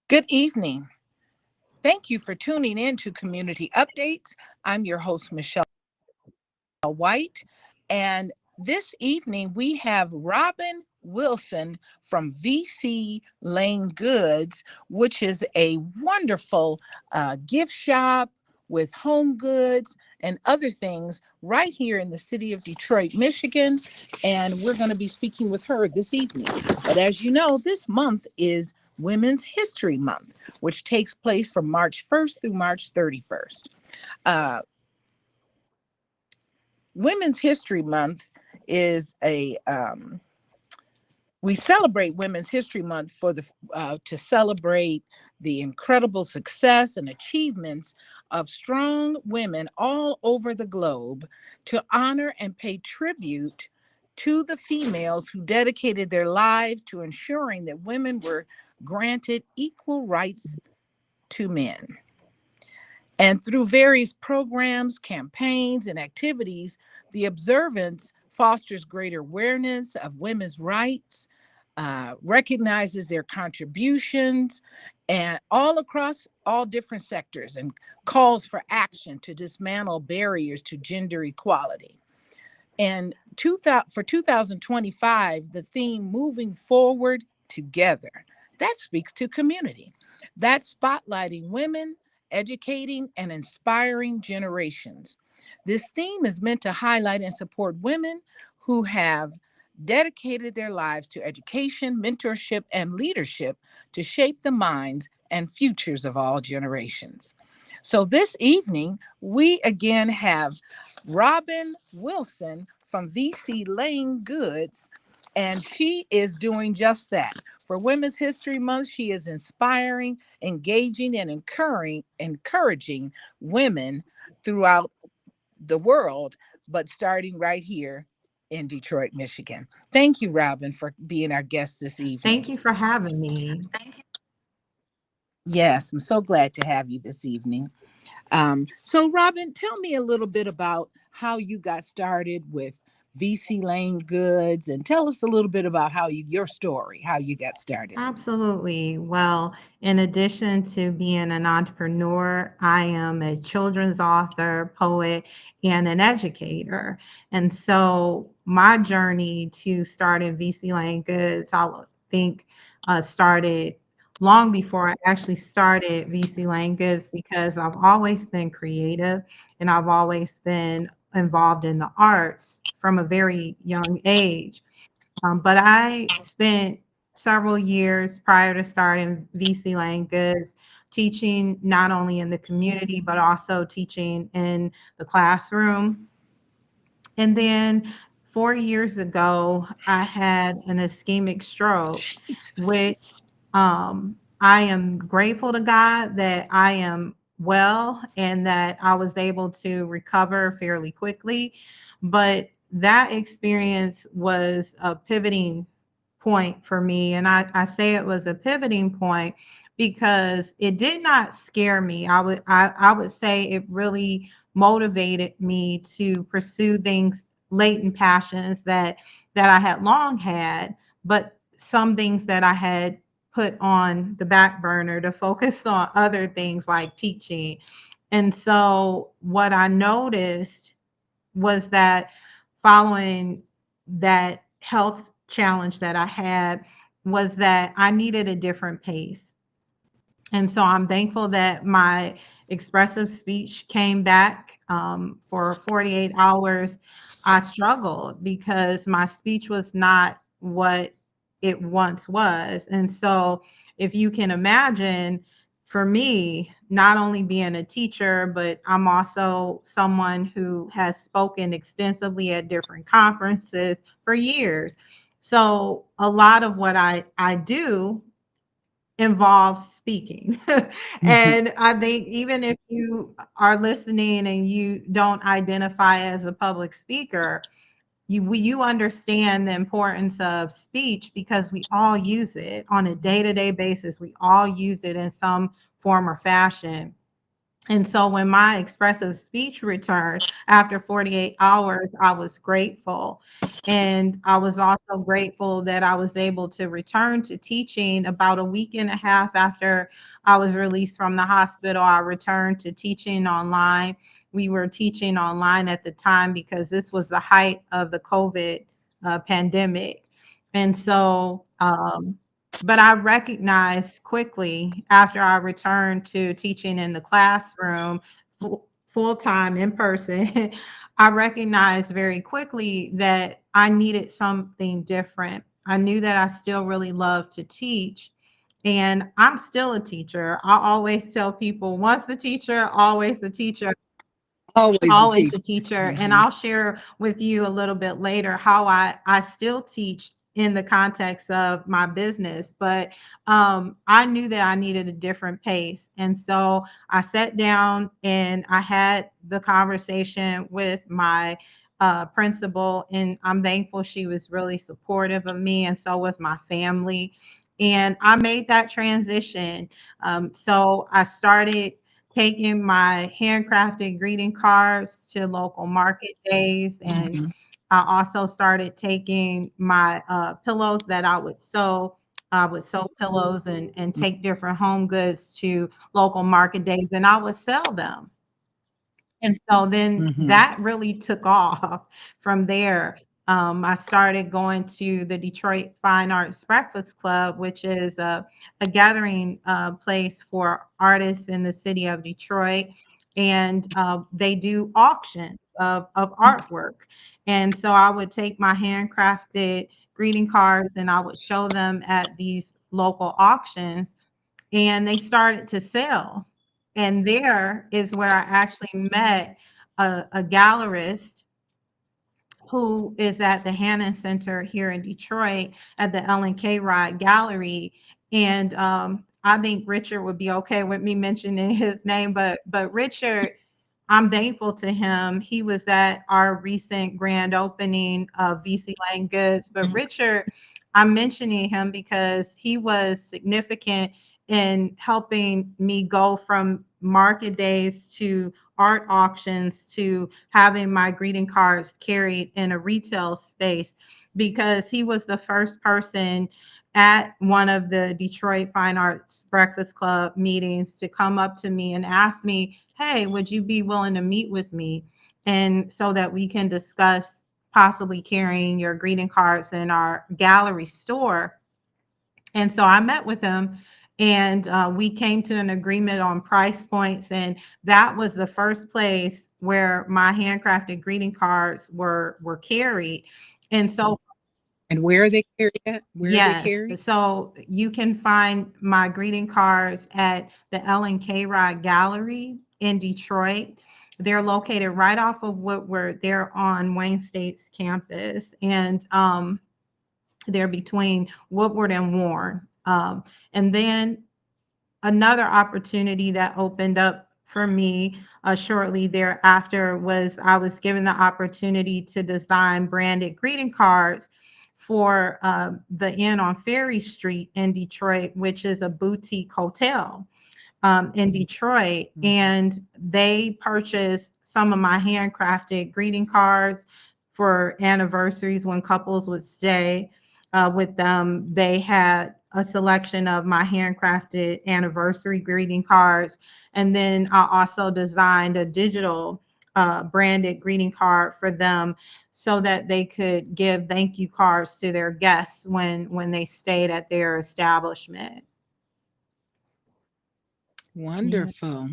Good evening. Thank you for tuning in to Community Updates. I'm your host, Michelle White. And this evening, we have Robin Wilson from VC Lane Goods, which is a wonderful gift shop with home goods and other things right here in the city of Detroit, Michigan. And we're going to be speaking with her this evening. But as you know, this month is Women's History Month, which takes place from March 1st through March 31st. Uh, Women's History Month is a we celebrate Women's History Month for the to celebrate the incredible success and achievements of strong women all over the globe, to honor and pay tribute to the females who dedicated their lives to ensuring that women were granted equal rights to men. And through various programs, campaigns, and activities, the observance fosters greater awareness of women's rights, recognizes their contributions, and all across all different sectors, and calls for action to dismantle barriers to gender equality. And for 2025, the theme Moving Forward Together, that speaks to community. That's spotlighting women, educating, and inspiring generations. This theme is meant to highlight and support women who have dedicated their lives to education, mentorship, and leadership to shape the minds and futures of all generations. So this evening, we again have Robin Wilson from VC Lane Goods, and she is doing just that. For Women's History Month, she is inspiring, engaging, and encouraging women throughout the world, but starting right here in Detroit, Michigan. Thank you, Robin, for being our guest this evening. Thank you for having me. Yes, I'm so glad to have you this evening. So, Robin, tell me a little bit about how you got started with VC Lane Goods, and tell us a little bit about your story, how you got started. Absolutely. Well, in addition to being an entrepreneur, I am a children's author, poet, and an educator. And so my journey to starting VC Lane Goods, I would think, started long before I actually started VC Lane Goods, because I've always been creative and I've always been involved in the arts from a very young age. But I spent several years prior to starting VC Lane Goods teaching not only in the community, but also teaching in the classroom. And then 4 years ago, I had an ischemic stroke, Jesus. which I am grateful to God that I am well and that I was able to recover fairly quickly. But that experience was a pivoting point for me. And I say it was a pivoting point because it did not scare me. I would say it really motivated me to pursue things, latent passions that I had long had, but some things that I had put on the back burner to focus on other things like teaching. And so what I noticed was that following that health challenge that I had was that I needed a different pace. And so I'm thankful that my expressive speech came back. For 48 hours. I struggled because my speech was not what it once was. And so, if you can imagine, for me, not only being a teacher, but I'm also someone who has spoken extensively at different conferences for years. So, a lot of what I do involves speaking. And I think even if you are listening and you don't identify as a public speaker, you understand the importance of speech because we all use it on a day-to-day basis. We all use it in some form or fashion. And so when my expressive speech returned after 48 hours, I was grateful. And I was also grateful that I was able to return to teaching about a week and a half after I was released from the hospital. I returned to teaching online. We were teaching online at the time because this was the height of the COVID pandemic. And so, but I recognized quickly after I returned to teaching in the classroom full time in person, I recognized very quickly that I needed something different. I knew that I still really loved to teach. And I'm still a teacher. I always tell people once the teacher, always the teacher. Always a Always teacher. a teacher, and Hmm. I'll share with you a little bit later how I still teach in the context of my business, but I knew that I needed a different pace, and so I sat down and I had the conversation with my principal, and I'm thankful she was really supportive of me, and so was my family, and I made that transition. So I started taking my handcrafted greeting cards to local market days. And Hmm. I also started taking my pillows that I would sew. I would sew pillows and take different home goods to local market days and I would sell them. And so then Hmm. that really took off from there. I started going to the Detroit Fine Arts Breakfast Club, which is a gathering place for artists in the city of Detroit. And they do auctions of artwork. And so I would take my handcrafted greeting cards and I would show them at these local auctions and they started to sell. And there is where I actually met a gallerist who is at the Hannon Center here in Detroit at the Ellen K. Rod Gallery. And I think Richard would be okay with me mentioning his name, but Richard, I'm thankful to him. He was at our recent grand opening of VC Lane Goods. But Richard, I'm mentioning him because he was significant in helping me go from market days to art auctions to having my greeting cards carried in a retail space because he was the first person at one of the Detroit Fine Arts Breakfast Club meetings to come up to me and ask me, "Hey, would you be willing to meet with me?" And so that we can discuss possibly carrying your greeting cards in our gallery store. And so I met with him and we came to an agreement on price points. And that was the first place where my handcrafted greeting cards were carried. And so And where are they carried at? Where are they yes, carried? so you can find my greeting cards at the Ellen K. Rod Gallery in Detroit. They're located right off of Woodward. They're on Wayne State's campus. And they're between Woodward and Warren. And then another opportunity that opened up for me shortly thereafter was I was given the opportunity to design branded greeting cards for the Inn on Ferry Street in Detroit, which is a boutique hotel in Detroit, Mhm. and they purchased some of my handcrafted greeting cards for anniversaries when couples would stay with them. They had a selection of my handcrafted anniversary greeting cards, and then I also designed a digital branded greeting card for them so that they could give thank you cards to their guests when they stayed at their establishment. Yeah. Wonderful.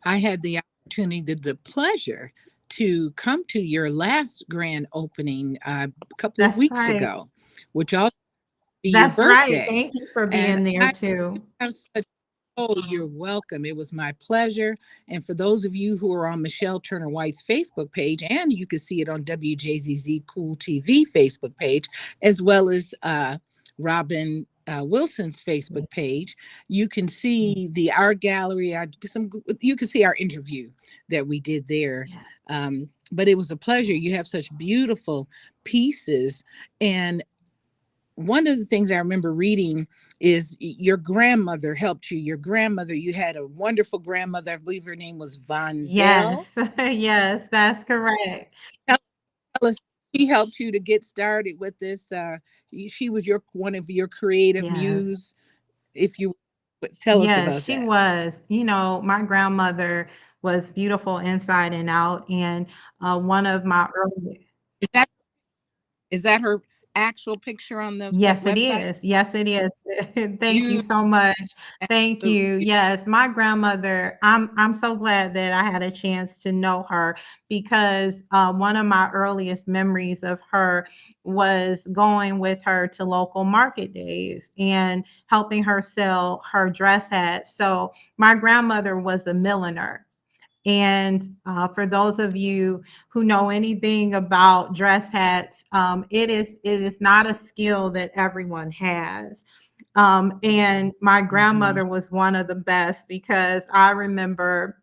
I had the opportunity, the pleasure to come to your last grand opening a couple of That's weeks right. ago, which also be your That's right. birthday. Thank you for And being there I too. have such, oh, you're welcome. It was my pleasure. And for those of you who are on Michelle Turner White's Facebook page, and you can see it on WJZZ Cool TV Facebook page, as well as Robin Wilson's Facebook page, you can see the art gallery. You can see our interview that we did there. Yeah. But it was a pleasure. You have such beautiful pieces, and one of the things I remember reading is your grandmother helped you. Your grandmother, you had a wonderful grandmother. I believe her name was Vondell. Yes, yes, that's correct. Tell, tell us, she helped you to get started with this. She was your one of your creative Yes. muse. If you would tell us Yes, about she that. was. My grandmother was beautiful inside and out, and one of my early Is that her actual picture on the Yes, it website? is. Yes, it is. Thank you You so much. Thank you. absolutely. Yes, my grandmother, I'm so glad that I had a chance to know her because one of my earliest memories of her was going with her to local market days and helping her sell her dress hats. So my grandmother was a milliner. And for those of you who know anything about dress hats, it is not a skill that everyone has. And my Hmm. grandmother was one of the best because I remember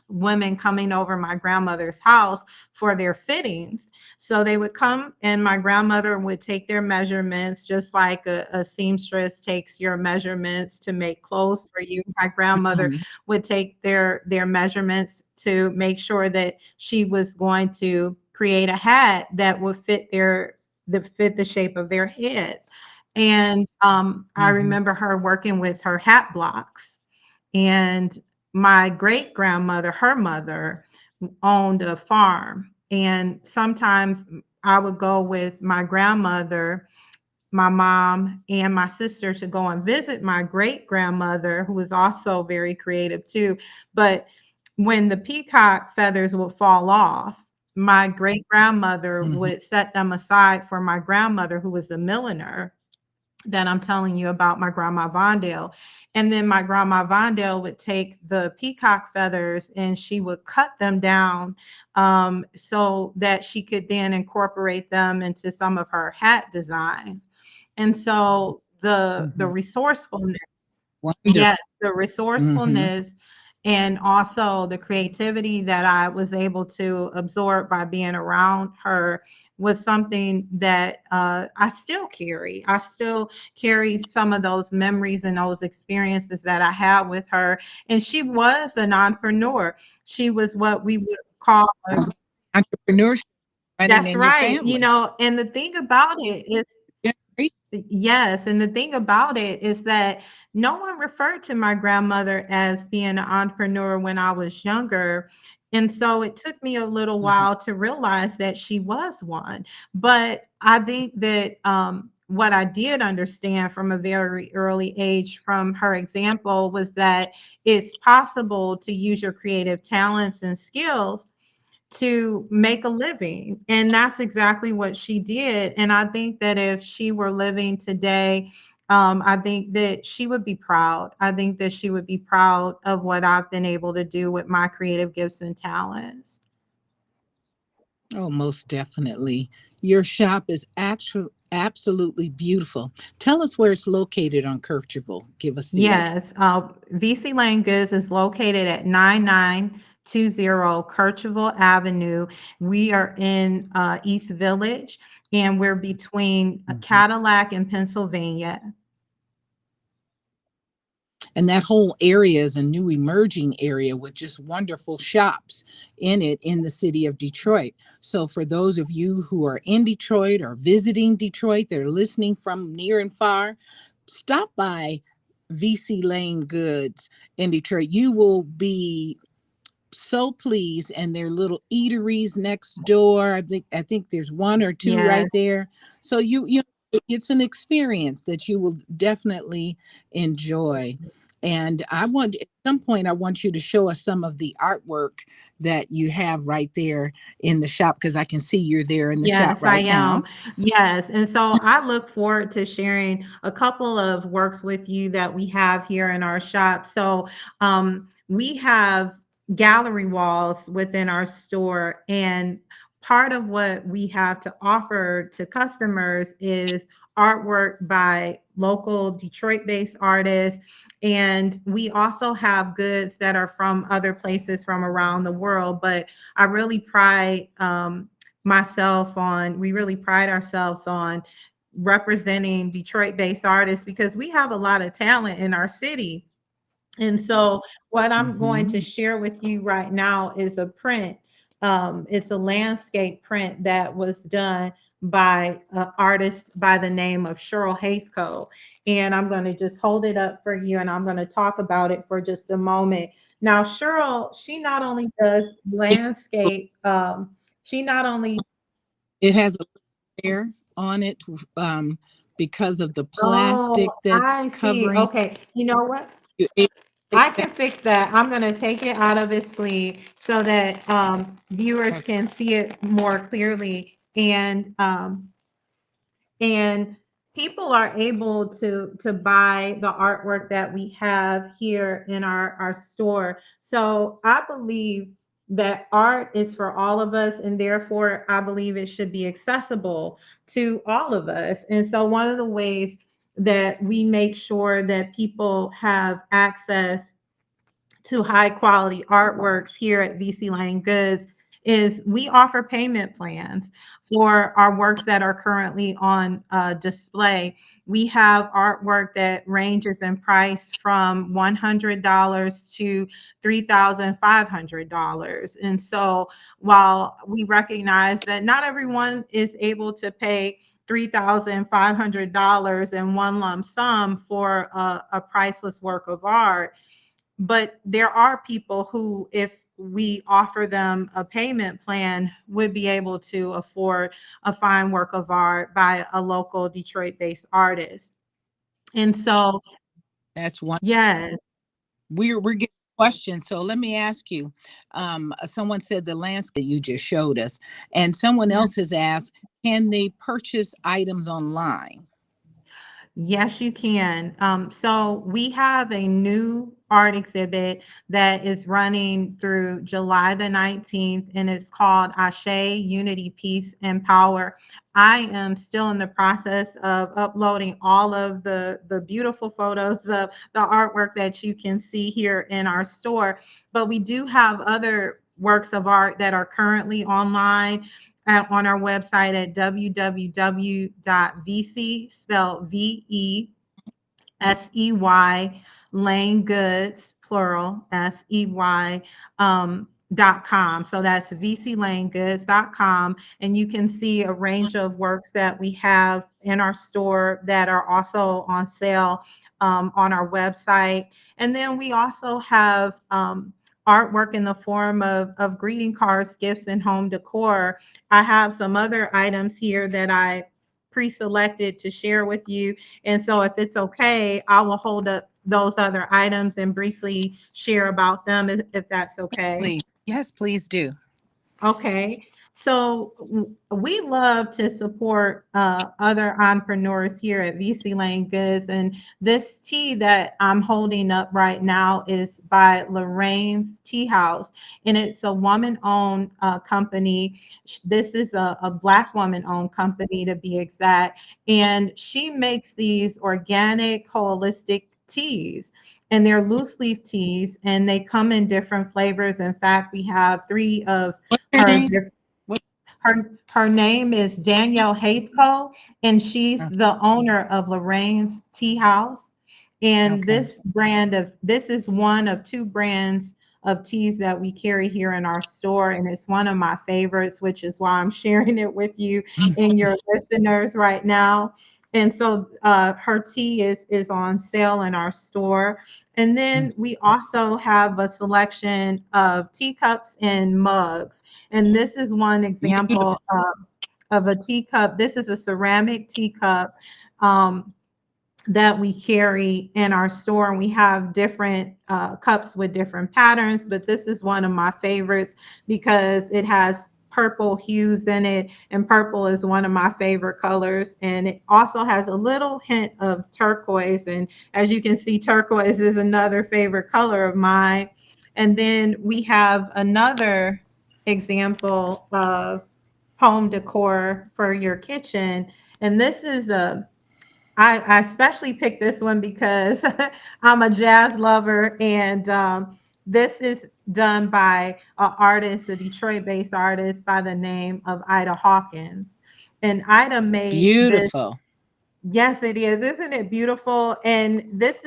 women coming over my grandmother's house for their fittings. So they would come, and my grandmother would take their measurements, just like a seamstress takes your measurements to make clothes for you. My grandmother Hmm. would take their measurements to make sure that she was going to create a hat that would fit the shape of their heads. And I Hmm. remember her working with her hat blocks, and my great grandmother, her mother, owned a farm. And sometimes I would go with my grandmother, my mom, and my sister to go and visit my great grandmother, who was also very creative too. But when the peacock feathers would fall off, my great grandmother Hmm. would set them aside for my grandmother, who was a milliner, that I'm telling you about, my grandma Vondale. And then my grandma Vondale would take the peacock feathers and she would cut them down, so that she could then incorporate them into some of her hat designs. And so the Hmm. resourcefulness, Wonderful. yes, the Hmm. resourcefulness and also the creativity that I was able to absorb by being around her was something that I still carry. I still carry some of those memories and those experiences that I had with her. And she was an entrepreneur. She was what we would call a, Entrepreneurship running that's in your right. family. And the thing about it is, Generation. yes, and the thing about it is that no one referred to my grandmother as being an entrepreneur when I was younger. And so it took me a little Mhm. while to realize that she was one. But I think that what I did understand from a very early age from her example was that it's possible to use your creative talents and skills to make a living. And that's exactly what she did. And I think that if she were living today, I think that she would be proud. I think that she would be proud of what I've been able to do with my creative gifts and talents. Oh, most definitely. Your shop is actually absolutely beautiful. Tell us where it's located on Kercheval. Give us the address. Yes, VC Lane Goods is located at 9920 Kercheval Avenue. We are in East Village, and we're between Mhm. Cadillac and Pennsylvania. And that whole area is a new emerging area with just wonderful shops in it in the city of Detroit. So, for those of you who are in Detroit or visiting Detroit, they're listening from near and far, stop by VC Lane Goods in Detroit. You will be so pleased, and their little eateries next door. I think there's one or two right Yes. there. So it's an experience that you will definitely enjoy. And I want at some point I want you to show us some of the artwork that you have right there in the shop, because I can see you're there in the shop Yes, I right now. am. Yes. And so I look forward to sharing a couple of works with you that we have here in our shop. So we have gallery walls within our store, and part of what we have to offer to customers is artwork by local Detroit-based artists. And we also have goods that are from other places from around the world. But I really pride we really pride ourselves on representing Detroit-based artists because we have a lot of talent in our city. And so, what I'm going Mm-hmm. to share with you right now is a print. It's a landscape print that was done by an artist by the name of Cheryl Haithco. And I'm going to just hold it up for you and I'm going to talk about it for just a moment. Now, Cheryl, she not only does It, landscape, she not only, it has a layer on it because of the oh, plastic that's I see. covering Okay. You know what? you. I can fix that. I'm gonna take it out of its sleeve so that viewers Okay. can see it more clearly, and people are able to buy the artwork that we have here in our store. So I believe that art is for all of us, and therefore I believe it should be accessible to all of us. And so one of the ways that we make sure that people have access to high quality artworks here at VC Lane Goods is we offer payment plans for our works that are currently on display. We have artwork that ranges in price from $100 to $3,500. And so while we recognize that not everyone is able to pay $3,500 in one lump sum for a priceless work of art, but there are people who, if we offer them a payment plan, would be able to afford a fine work of art by a local Detroit-based artist. And so, That's one. yes, We're getting questions, so let me ask you. Someone said the landscape you just showed us, and someone else has asked, can they purchase items online? yes, you can. So we have a new art exhibit that is running through July the 19th, and it's called Ashe Unity, Peace, and Power. I am still in the process of uploading all of the beautiful photos of the artwork that you can see here in our store, but we do have other works of art that are currently online on our website at www.vc, spelled VESEY, Lane Goods, plural, SEY, .com. So that's vclanegoods.com. And you can see a range of works that we have in our store that are also on sale on our website. And then we also have artwork in the form of greeting cards, gifts, and home decor. I have some other items here that I pre-selected to share with you. And so if it's okay, I will hold up those other items and briefly share about them if that's okay. Please, yes, please do. Okay. So we love to support other entrepreneurs here at VC Lane Goods. And this tea that I'm holding up right now is by Lorraine's Tea House. And it's a woman owned company. This is a Black woman owned company to be exact. And she makes these organic, holistic teas, and they're loose leaf teas, and they come in different flavors. In fact, we have three of What's her her name? What? her name is Danielle Haithco, and she's the owner of Lorraine's Tea House. And Okay. this is one of two brands of teas that we carry here in our store, and it's one of my favorites, which is why I'm sharing it with you and your listeners right now. And so her tea is on sale in our store. And then we also have a selection of teacups and mugs. And this is one example Beautiful. of a teacup. This is a ceramic teacup um, that we carry in our store. And we have different cups with different patterns, but this is one of my favorites because it has purple hues in it, and purple is one of my favorite colors. And it also has a little hint of turquoise. And as you can see, turquoise is another favorite color of mine. And then we have another example of home decor for your kitchen. And this is I especially picked this one because I'm a jazz lover, and this is done by an artist, a Detroit-based artist by the name of Ida Hawkins. And Ida made this Beautiful. Yes, it is. Isn't it beautiful? And this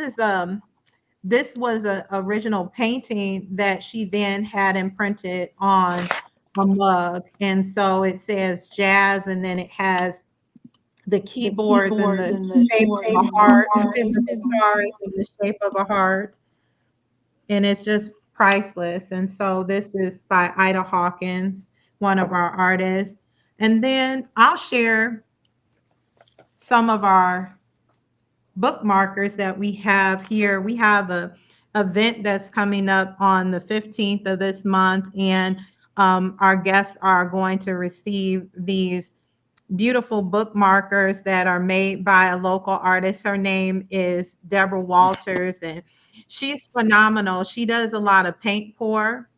was a original painting that she then had imprinted on a mug. And so it says jazz, and then it has the keyboards in the shape of a heart, and the guitar is in the shape of a heart. And it's just priceless. And so this is by Ida Hawkins, one of our artists. And then I'll share some of our bookmarkers that we have here. We have a event that's coming up on the 15th of this month, and our guests are going to receive these beautiful bookmarkers that are made by a local artist. Her name is Deborah Walters, and she's phenomenal. She does a lot of paint pour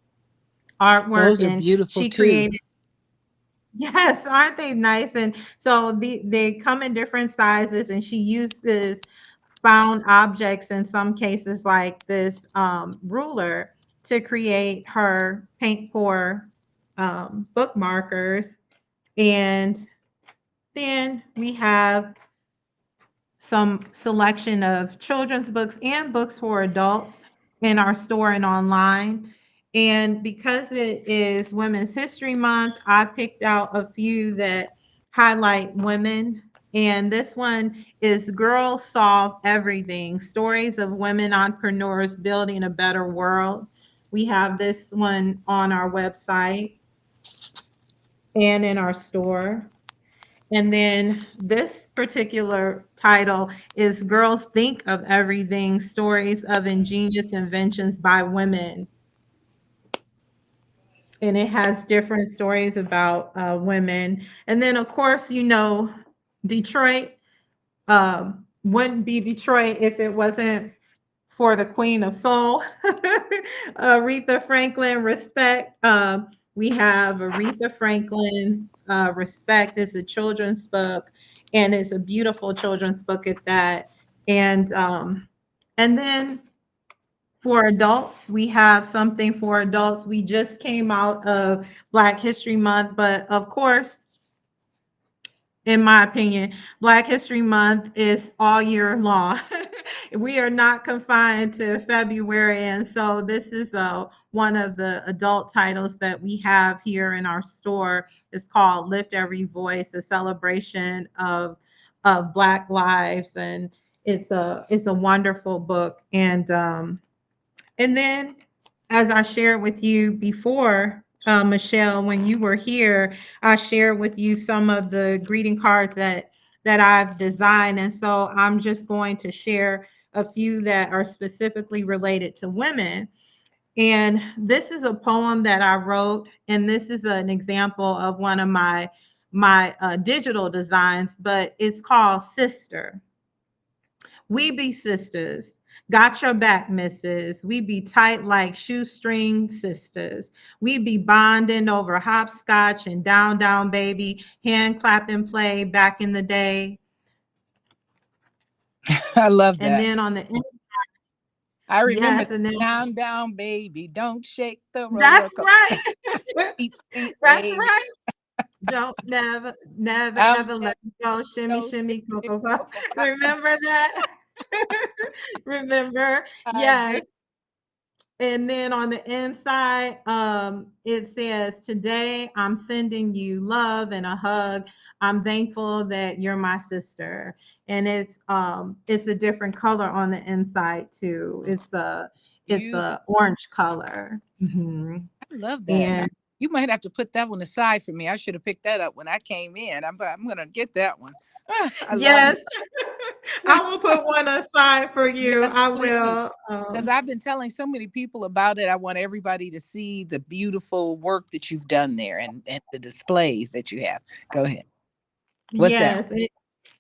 artwork, Those are and beautiful she too. created. Yes, aren't they nice? And so they come in different sizes, and she uses found objects in some cases like this ruler to create her paint pour bookmarkers. And then we have some selection of children's books and books for adults in our store and online. And because it is Women's History Month, I picked out a few that highlight women. And this one is Girls Solve Everything, Stories of Women Entrepreneurs Building a Better World. We have this one on our website and in our store. And then this particular title is Girls Think of Everything, Stories of Ingenious Inventions by Women. And it has different stories about women. And then, of course, Detroit wouldn't be Detroit if it wasn't for the Queen of Soul, Aretha Franklin. Respect. We have Aretha Franklin's Respect is a children's book, and it's a beautiful children's book at that. And then for adults, we have something for adults. We just came out of Black History Month, but of course, in my opinion, Black History Month is all year long. We are not confined to February. And so this is one of the adult titles that we have here in our store. It's called Lift Every Voice, a celebration of Black lives. And it's a wonderful book. And then, as I shared with you before, Michelle, when you were here, I shared with you some of the greeting cards that I've designed, and so I'm just going to share a few that are specifically related to women. And this is a poem that I wrote, and this is an example of one of my digital designs, but it's called Sister. We be sisters. Got your back, missus. We be tight like shoestring sisters. We be bonding over hopscotch and down, down, baby, hand clap and play back in the day. I love And that. then on the end, I remember yes, and then down, down, baby, don't shake the roller that's coaster. right. Sweet, sweet That's baby. right. Don't never, never, I'm ever never let me go. Shimmy, so shimmy, serious, cocoa puff. Cocoa Pop. Remember that? Remember? I do. Yes. And then on the inside, it says, "Today I'm sending you love and a hug. I'm thankful that you're my sister." And it's a different color on the inside too. It's You, a orange color. I love that. And You might have to put that one aside for me. I should have picked that up when I came in. I'm gonna get that one. Ah, I love yes, it. I will put one aside for you. Yes, I please. will. Because I've been telling so many people about it. I want everybody to see the beautiful work that you've done there and the displays that you have. Go ahead. What's that? Yes.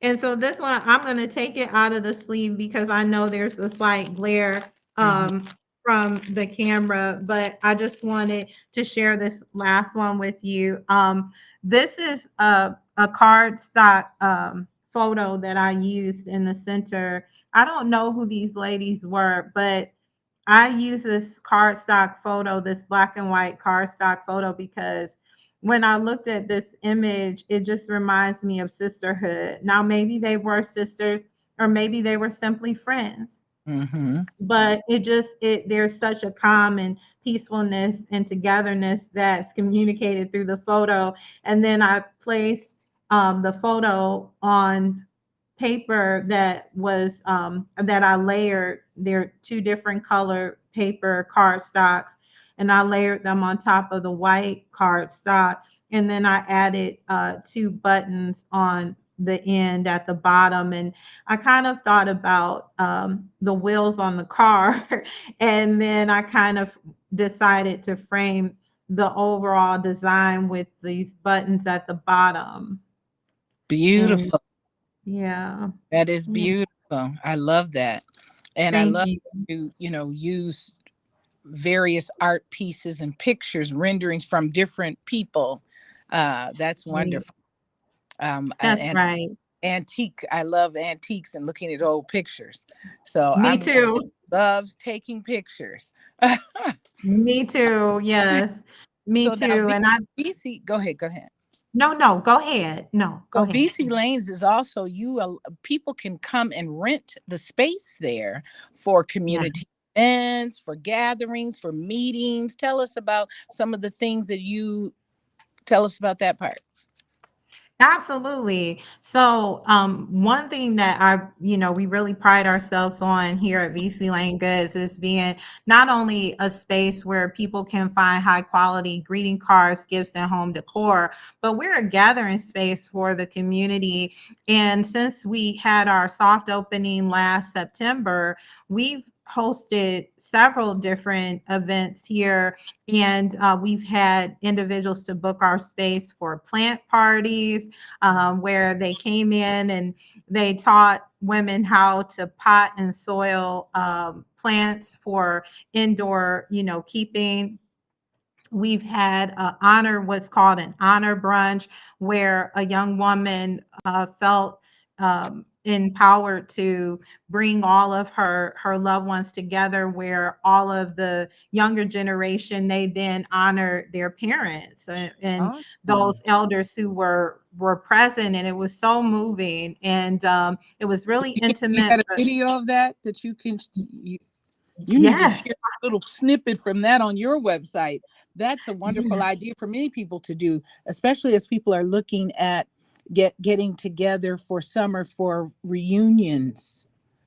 And so this one, I'm going to take it out of the sleeve because I know there's a slight glare Hmm. from the camera, but I just wanted to share this last one with you. This is a cardstock photo that I used in the center. I don't know who these ladies were, but I use this cardstock photo, this black and white cardstock photo, because when I looked at this image, it just reminds me of sisterhood. Now, maybe they were sisters, or maybe they were simply friends, Mm-hmm. but it there's such a calm and peacefulness and togetherness that's communicated through the photo. And then I placed the photo on paper that I layered. They're two different color paper cardstocks, and I layered them on top of the white cardstock. And then I added two buttons on the end at the bottom. And I kind of thought about the wheels on the car, and then I kind of decided to frame the overall design with these buttons at the bottom. And Beautiful. yeah, That is yeah, beautiful. I love that. And I thank love you. to, use various art pieces and pictures, renderings from different people. That's Sweet. wonderful. That's And right. antique. I love antiques and looking at old pictures. So Me I'm one too. that loves taking pictures. Me too. Yes. Me So now too. And I VC, go ahead, go ahead. no, no, go ahead. No, go So ahead. VC Lanes is also people can come and rent the space there for Yeah. community events, for gatherings, for meetings. Tell us about some of the things that you tell us about that part. Absolutely. So, one thing that we really pride ourselves on here at VC Lane Goods is being not only a space where people can find high quality greeting cards, gifts, and home decor, but we're a gathering space for the community. And since we had our soft opening last September, we've hosted several different events here, and we've had individuals to book our space for plant parties, where they came in and they taught women how to pot and soil plants for indoor, keeping. We've had what's called an honor brunch, where a young woman felt empowered to bring all of her loved ones together, where all of the younger generation, they then honor their parents and Awesome. those elders who were present, and it was so moving, and it was really You intimate. had a But video of that you can you need to yes, share a little snippet from that on your website. That's a wonderful yes, idea for many people to do, especially as people are looking at getting together for summer for reunions.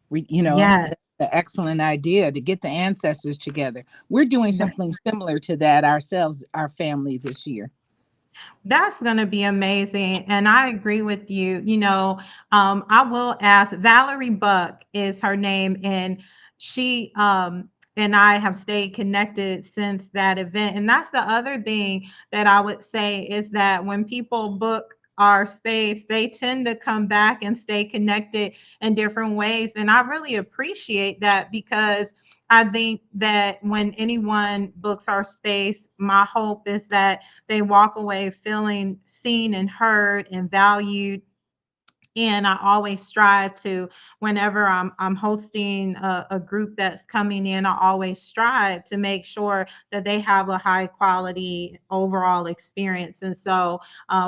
yes. That's an excellent idea to get the ancestors together. We're doing something similar to that ourselves, our family this year. That's going to be amazing. And I agree with you. I will ask Valerie Buck is her name, and she and I have stayed connected since that event. And that's the other thing that I would say is that when people book our space, they tend to come back and stay connected in different ways. And I really appreciate that, because I think that when anyone books our space, my hope is that they walk away feeling seen and heard and valued. And I always strive to, whenever I'm hosting a group that's coming in, I always strive to make sure that they have a high quality overall experience. And so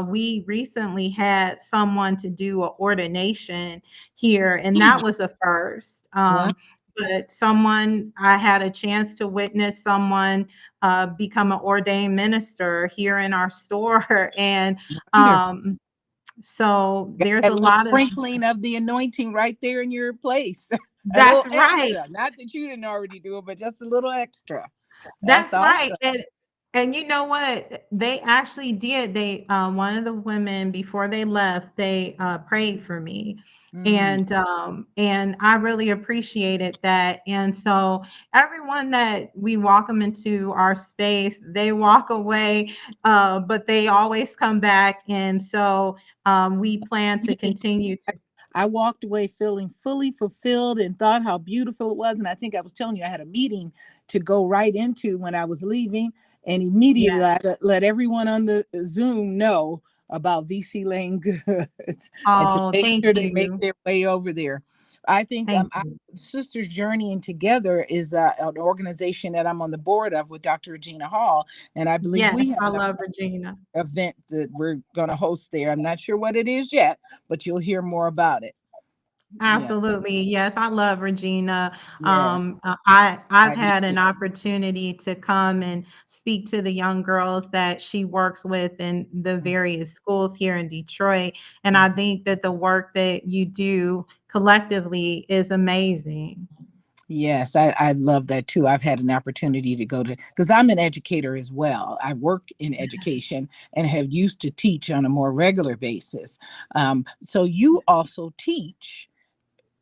we recently had someone to do an ordination here, and that was a first. Wow. But I had a chance to witness someone become an ordained minister here in our store. And Wonderful. um, so Got there's that a little lot of sprinkling of the anointing right there in your place. A that's little right. extra. Not that you didn't already do it, but just a little extra. That's That's right. awesome. And you know what? They actually did. They one of the women, before they left, they prayed for me. Mm. And I really appreciated that. And so everyone that we welcome into our space, they walk away, but they always come back. And so we plan to Me. continue to. I walked away feeling fully fulfilled and thought how beautiful it was. And I think I was telling you I had a meeting to go right into when I was leaving. And Yeah. immediately I let everyone on the Zoom know about VC Lane Goods and to Oh, make thank sure they make you. their way over there. I think Thank you. Sisters Journeying Together is an organization that I'm on the board of with Dr. Regina Hall, and I believe Yes, we have I an love Regina. event that we're going to host there. I'm not sure what it is yet, but you'll hear more about it. Yeah, Absolutely. Yes, I love Regina. yeah. I've I do had too. an opportunity to come and speak to the young girls that she works with in the various schools here in Detroit. And I Mhm. think that the work that you do collectively is amazing. Yes, I love that too. I've had an opportunity to go to, because I'm an educator as well. I work in education and have used to teach on a more regular basis. So you also teach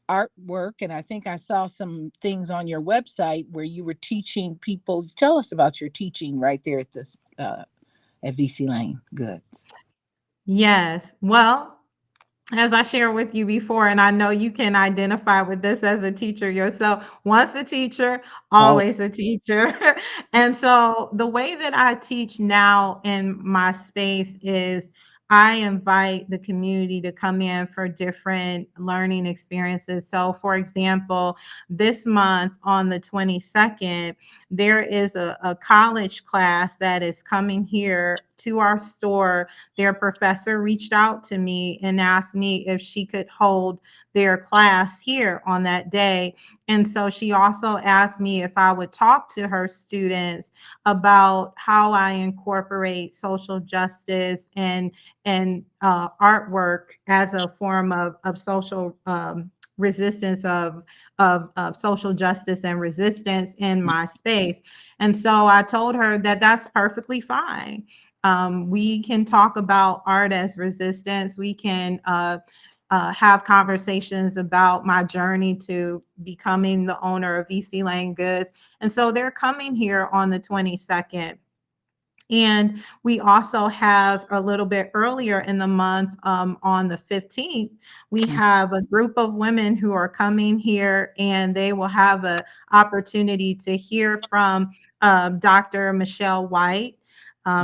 artwork, and I think I saw some things on your website where you were teaching people. Tell us about your teaching right there at this at VC Lane Goods. Yes. Well, as I shared with you before, and I know you can identify with this as a teacher yourself, once a teacher, Oh, always a teacher. And so the way that I teach now in my space is I invite the community to come in for different learning experiences. So, for example, this month on the 22nd, there is a college class that is coming here to our store. Their professor reached out to me and asked me if she could hold their class here on that day. And so she also asked me if I would talk to her students about how I incorporate social justice and artwork as a form of social resistance of social justice and resistance in my space. And so I told her that that's perfectly fine. We can talk about art as resistance. We can have conversations about my journey to becoming the owner of VC Lane Goods. And so they're coming here on the 22nd. And we also have a little bit earlier in the month, on the 15th, we have a group of women who are coming here and they will have an opportunity to hear from Dr. Michelle White.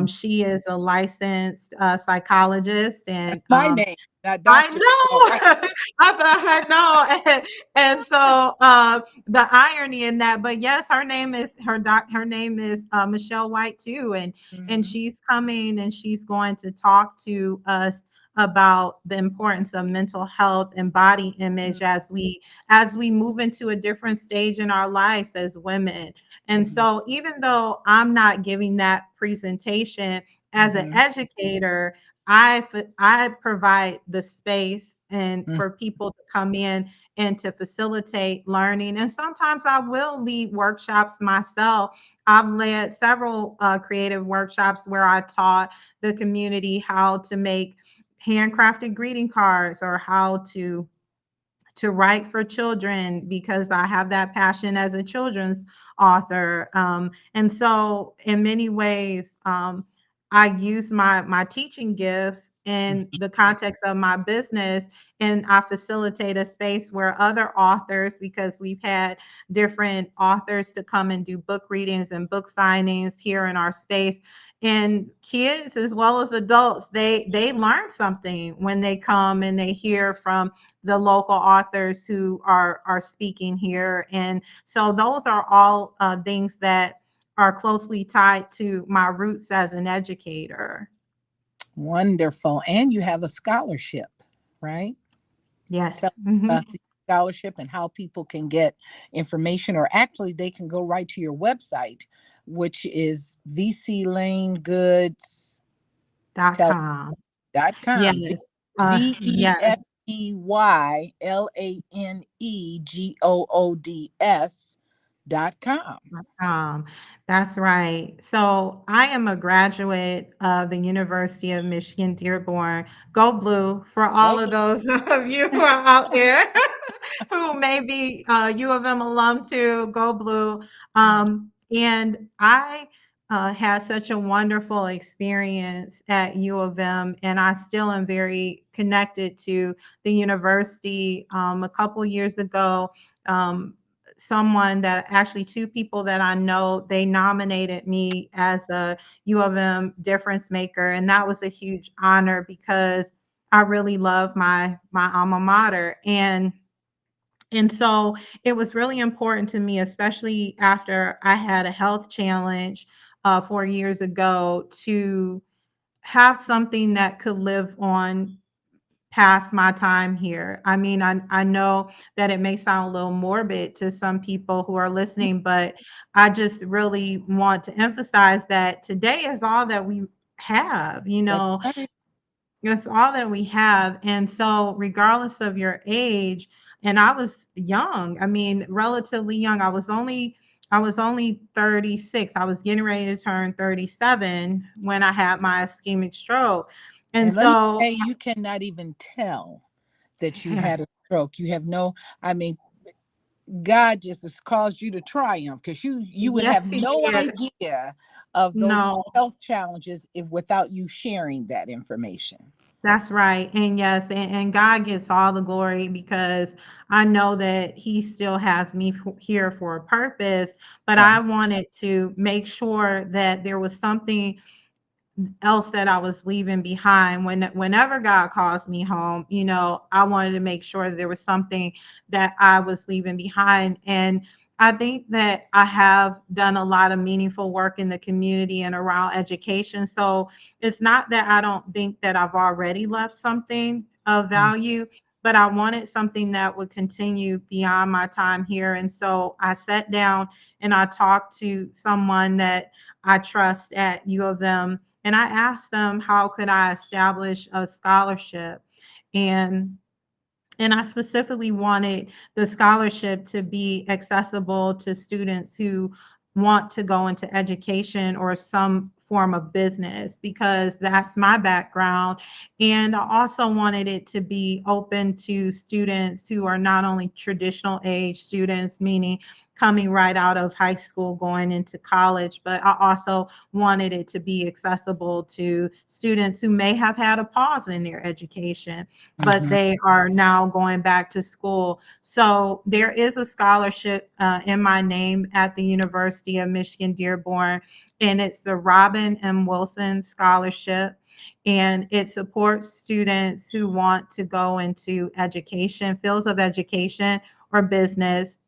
She is a licensed psychologist and my name, not I Doctor. All right. know. I thought I know. And so the irony in that, but yes, her name is Michelle White too. And Mhm, she's coming and she's going to talk to us about the importance of mental health and body image as we move into a different stage in our lives as women. And mhm, so even though I'm not giving that presentation as an mhm, educator, I provide the space and mhm, for people to come in and to facilitate learning. And sometimes I will lead workshops myself. I've led several creative workshops where I taught the community how to make handcrafted greeting cards or how to write for children because I have that passion as a children's author. And so, in many ways, I use my teaching gifts in mhm, the context of my business, and I facilitate a space where other authors, because we've had different authors to come and do book readings and book signings here in our space. And kids as well as adults, they learn something when they come and they hear from the local authors who are speaking here. And so those are all things that are closely tied to my roots as an educator. wonderful. And you have a scholarship, right? Tell Yes. us about the scholarship and how people can get information, or actually, they can go right to your website, which is vclanegoods. Dot Tell com. .com. Yes. Yes. VESPYLANEGOODS.com. That's right. So I am a graduate of the University of Michigan Dearborn. Go Blue for all Go of Blue. those of you who are out there who may be U of M alum too. Go Blue. And I had such a wonderful experience at U of M, and I still am very connected to the university. A couple years ago, um, someone that actually two people that I know, they nominated me as a U of M difference maker. And that was a huge honor because I really love my alma mater. And And so it was really important to me, especially after I had a health challenge 4 years ago, to have something that could live on past my time here. I mean, I know that it may sound a little morbid to some people who are listening, but I just really want to emphasize that today is all that we have, you That's know, right. it's all that we have. And so, regardless of your age, and I was young, I mean, relatively young. I was only 36. I was getting ready to turn 37 when I had my ischemic stroke. And And let me so, say, you cannot even tell that you had yes, a stroke. You have no, I mean, God just has caused you to triumph because you would have yes, he no did. idea of those No, health challenges if without you sharing that information. that's right. And yes, and God gets all the glory because I know that He still has me here for a purpose. But Yeah. I wanted to make sure that there was something else that I was leaving behind. Whenever God calls me home, I wanted to make sure there was something that I was leaving behind. And I think that I have done a lot of meaningful work in the community and around education. So it's not that I don't think that I've already left something of Mm. value, but I wanted something that would continue beyond my time here. And so I sat down and I talked to someone that I trust at U of M, and I asked them how could I establish a scholarship. And and I specifically wanted the scholarship to be accessible to students who want to go into education or some form of business because that's my background. And I also wanted it to be open to students who are not only traditional age students, meaning coming right out of high school going into college, but I also wanted it to be accessible to students who may have had a pause in their education, but Mhm. they are now going back to school. So there is a scholarship in my name at the University of Michigan Dearborn, and it's the Robin M. Wilson Scholarship. And it supports students who want to go into education, fields of education or business.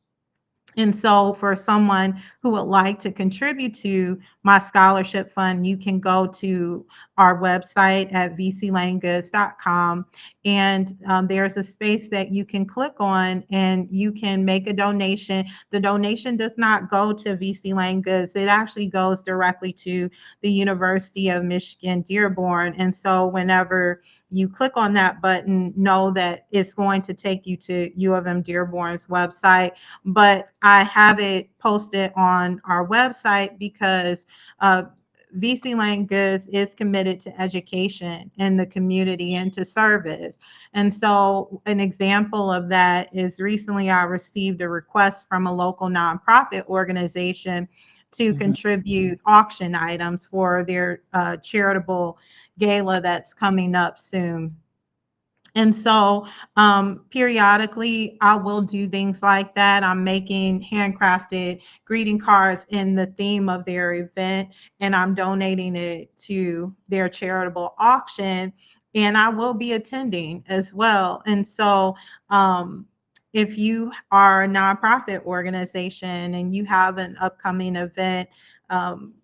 And so, for someone who would like to contribute to my scholarship fund, you can go to our website at vclanegoods.com. And there's a space that you can click on and you can make a donation. The donation does not go to VC Lane Goods, it actually goes directly to the University of Michigan Dearborn. And so, whenever you click on that button, know that it's going to take you to U of M Dearborn's website, but I have it posted on our website because VC Lane Goods is committed to education in the community and to service. And so, an example of that is recently I received a request from a local nonprofit organization to Mhm. contribute auction items for their charitable gala that's coming up soon. And so, periodically, I will do things like that. I'm making handcrafted greeting cards in the theme of their event, and I'm donating it to their charitable auction. And I will be attending as well. And so, if you are a nonprofit organization and you have an upcoming event, um,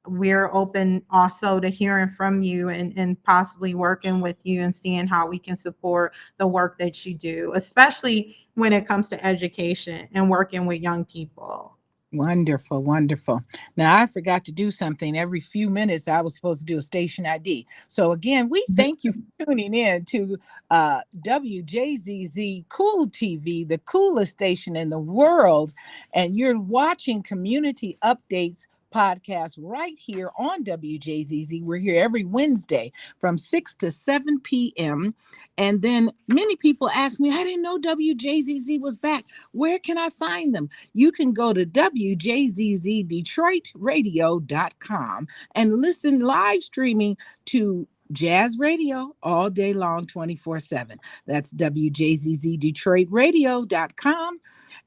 we're open also to hearing from you and possibly working with you and seeing how we can support the work that you do, especially when it comes to education and working with young people. Wonderful, wonderful. Now, I forgot to do something. Every few minutes, I was supposed to do a station ID. So, again, we thank you for tuning in to WJZZ Cool TV, the coolest station in the world. And you're watching Community Updates podcast right here on WJZZ. We're here every Wednesday from 6 to 7 p.m. And then many people ask me, I didn't know WJZZ was back. Where can I find them? You can go to WJZZDetroitradio.com and listen live streaming to jazz radio all day long, 24/7. That's WJZZDetroitradio.com.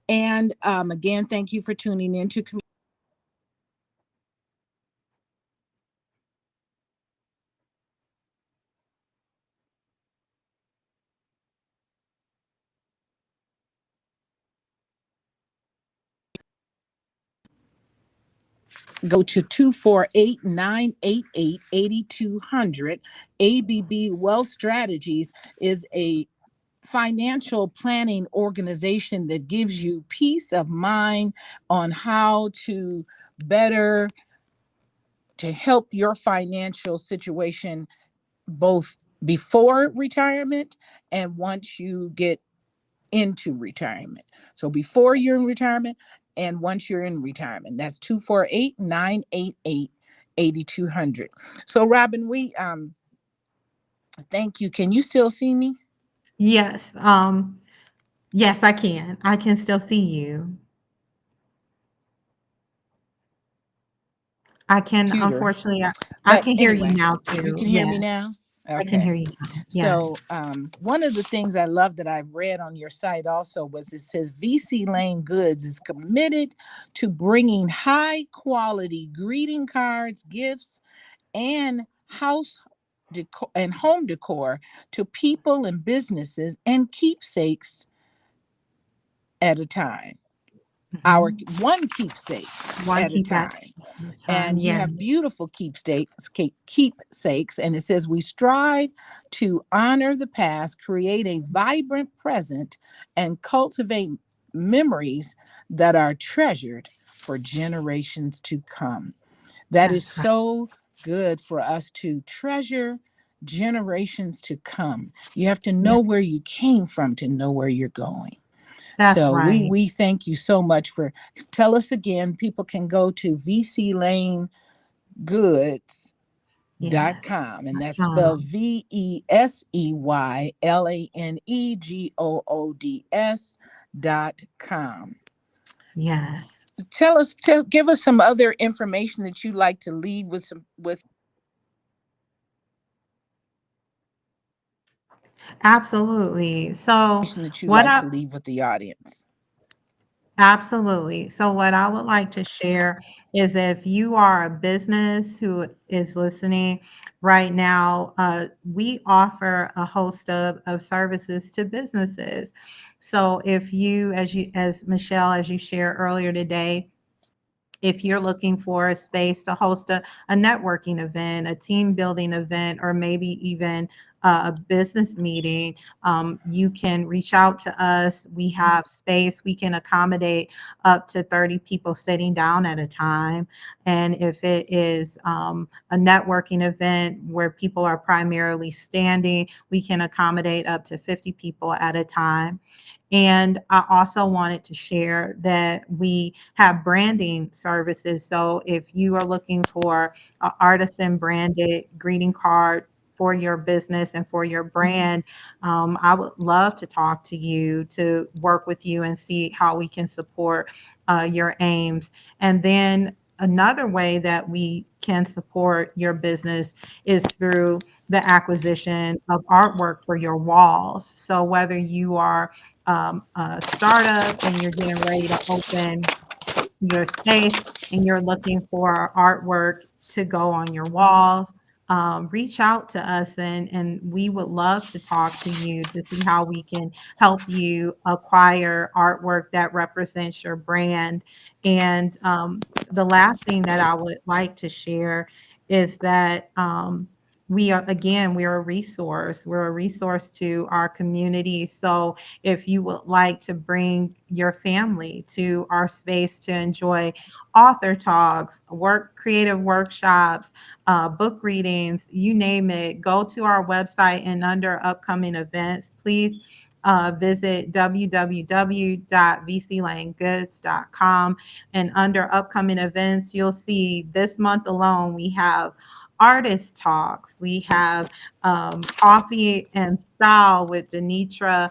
And again, thank you for tuning in to Go to 248-988-8200. ABB Wealth Strategies is a financial planning organization that gives you peace of mind on how to better to help your financial situation both before retirement and once you get into retirement. So before you're in retirement and once you're in retirement. That's 248-988-8200. So Robin, we thank you. Can you still see me? Yes, yes, I can. I can still see you. I can, Computer. unfortunately, I But can hear you anyway, now you too. can hear me Yes, now? I can Okay. hear you now. So, Yes. one of the things I love that I've read on your site also was it says VC Lane Goods is committed to bringing high quality greeting cards, gifts, and house decor and home decor to people and businesses and keepsakes at a time. Our Mhm. one keepsake One at a keypad time. at a time. And you Yes. have beautiful keepsakes, and it says we strive to honor the past, create a vibrant present, and cultivate memories that are treasured for generations to come. That is That's right. so good for us to treasure generations to come. You have to Yeah, know where you came from to know where you're going. that's So right. we thank you so much for tell us again. People can go to Yes. vclanegoods.com, and that's spelled Um, VESEYLANEGOODS.com. yes. Give us some other information that you'd like to leave with some with Absolutely. So that you'd what like I to leave with the audience. Absolutely. So what I would like to share is if you are a business who is listening right now, we offer a host of services to businesses. So if you, as Michelle, as you shared earlier today, if you're looking for a space to host a networking event, a team building event, or maybe even a business meeting, you can reach out to us. We have space. We can accommodate up to 30 people sitting down at a time. And if it is a networking event where people are primarily standing, we can accommodate up to 50 people at a time. And I also wanted to share that we have branding services. So if you are looking for an artisan branded greeting card for your business and for your brand, I would love to talk to you, to work with you and see how we can support your aims. And then another way that we can support your business is through the acquisition of artwork for your walls. So whether you are a startup and you're getting ready to open your space and you're looking for artwork to go on your walls, reach out to us and we would love to talk to you to see how we can help you acquire artwork that represents your brand. And the last thing that I would like to share is that we are, again, we're a resource. We're a resource to our community. So if you would like to bring your family to our space to enjoy author talks, creative workshops, book readings, you name it, go to our website and under upcoming events, please visit www.vclanegoods.com. And under upcoming events, you'll see this month alone, we have artist talks. We have coffee and style with Denitra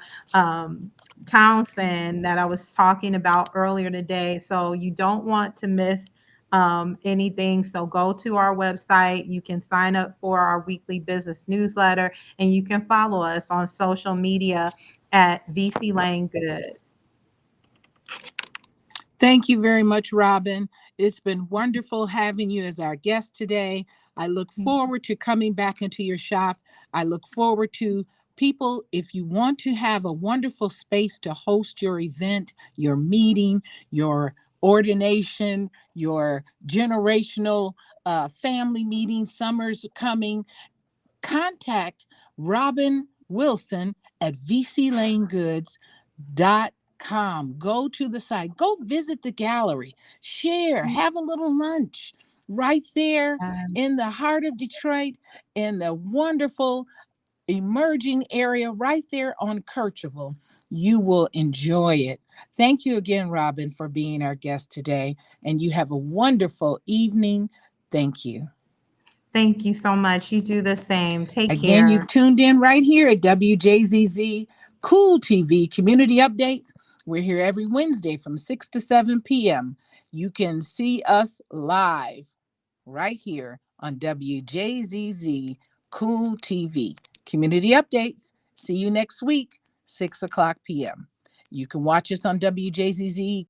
Townsend that I was talking about earlier today. So you don't want to miss anything. So go to our website. You can sign up for our weekly business newsletter and you can follow us on social media at VC Lane Goods. Thank you very much, Robin. It's been wonderful having you as our guest today. I look forward to coming back into your shop. I look forward to people, if you want to have a wonderful space to host your event, your meeting, your ordination, your generational family meeting, summer's coming, contact Robin Wilson at vclanegoods.com. Go to the site, go visit the gallery, share, have a little lunch right there in the heart of Detroit, in the wonderful emerging area right there on Kercheval. You will enjoy it. Thank you again, Robin, for being our guest today. And you have a wonderful evening. Thank you. Thank you so much. You do the same. Take Again, care. you've tuned in right here at WJZZ Cool TV Community Updates. We're here every Wednesday from 6 to 7 p.m. You can see us live right here on WJZZ Cool TV Community Updates. See you next week, 6 o'clock p.m. You can watch us on WJZZ